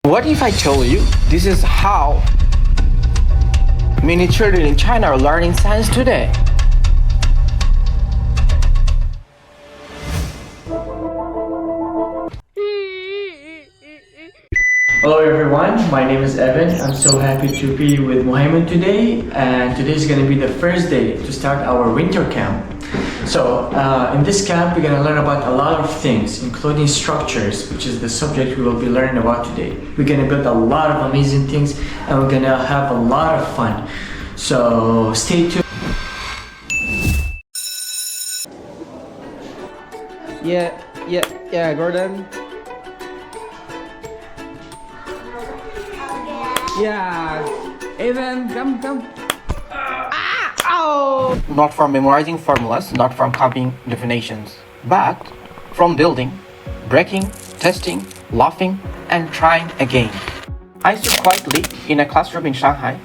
What if I told you this is how many children in China are learning science today? Hello everyone, my name is Evan. I'm so happy to be with Mohammed today, and today is going to be the first day to start our winter camp. So in this camp we're going to learn about a lot of things, including structures, which is the subject we will be learning about today. We're going to build a lot of amazing things and we're going to have a lot of fun. So stay tuned. Yeah, Gordon. Yeah, Evan, come. Not from memorizing formulas, not from copying definitions, but from building, breaking, testing, laughing, and trying again. I stood quietly in a classroom in Shanghai,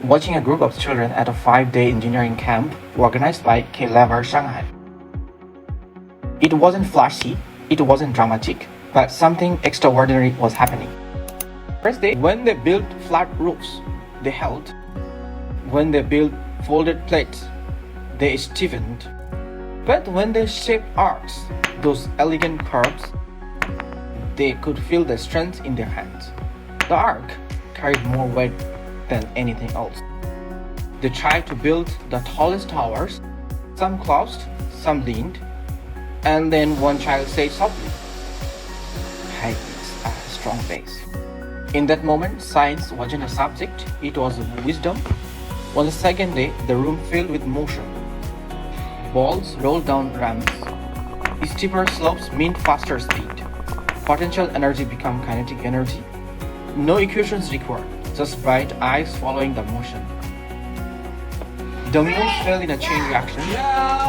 watching a group of children at a 5-day engineering camp organized by K-Lever Shanghai. It wasn't flashy, it wasn't dramatic, but something extraordinary was happening. First day, when they built flat roofs, they held. When they built folded plates, they stiffened. But when they shaped arcs, those elegant curves, they could feel the strength in their hands. The arc carried more weight than anything else. They tried to build the tallest towers. Some crouched, some leaned, and then one child said softly, "Height is a strong base." In that moment, science wasn't a subject, it was wisdom. On the second day, the room filled with motion. Balls rolled down ramps. Steeper slopes meant faster speed. Potential energy became kinetic energy. No equations required, just bright eyes following the motion. Dominoes fell in a chain reaction,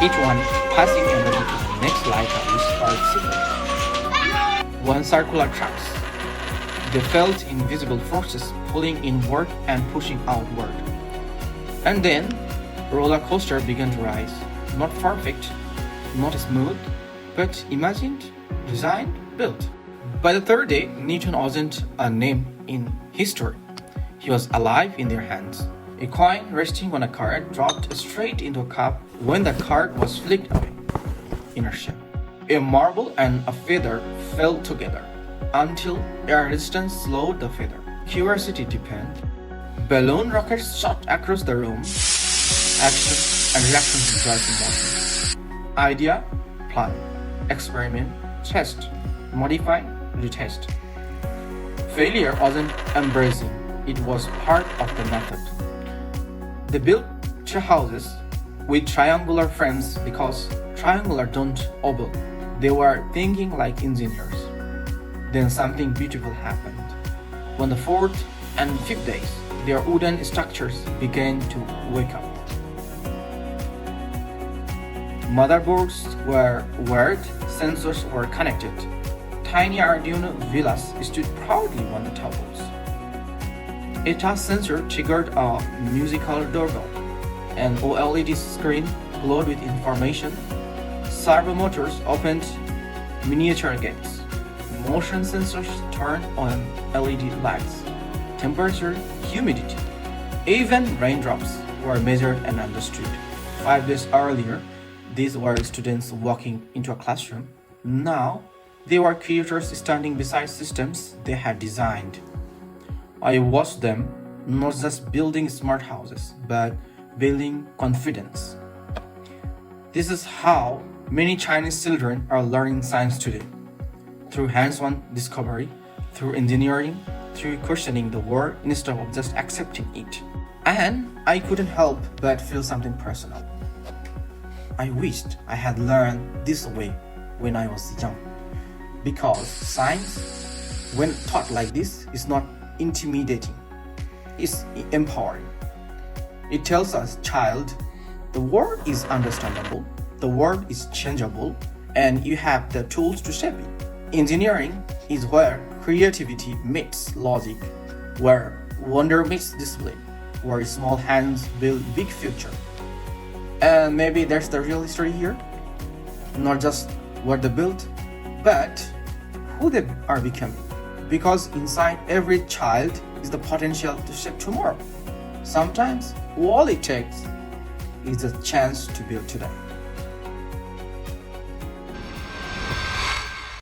each one passing energy to the next like a whispered signal. One circular tracks. They felt invisible forces pulling inward and pushing outward. And then, roller coaster began to rise. Not perfect, not smooth, but imagined, designed, built. By the third day, Newton wasn't a name in history. He was alive in their hands. A coin resting on a card dropped straight into a cup when the card was flicked away. Inertia. A marble and a feather fell together until air resistance slowed the feather. Curiosity deepened. Balloon rockets shot across the room. Action and reaction to drive motion. Idea, plan, experiment, test, modify, retest. Failure wasn't embarrassing, it was part of the method. They built two houses with triangular frames because triangular don't oval. They were thinking like engineers. Then something beautiful happened. On the fourth and fifth days, their wooden structures began to wake up. Motherboards were wired, sensors were connected. Tiny Arduino villas stood proudly on the tables. A touch sensor triggered a musical doorbell. An OLED screen glowed with information. Servo motors opened miniature gates. Motion sensors turned on LED lights. Temperature, humidity, even raindrops were measured and understood. 5 days earlier, these were students walking into a classroom. Now, they were creators standing beside systems they had designed. I watched them not just building smart houses, but building confidence. This is how many Chinese children are learning science today. Through hands-on discovery, through engineering, through questioning the world instead of just accepting it. And I couldn't help but feel something personal. I wished I had learned this way when I was young. Because science, when taught like this, is not intimidating. It's empowering. It tells us, child, the world is understandable, the world is changeable, and you have the tools to shape it. Engineering is where creativity meets logic, where wonder meets discipline, where small hands build big future. And maybe that's the real history here. Not just what they built, but who they are becoming. Because inside every child is the potential to shape tomorrow. Sometimes all it takes is a chance to build today.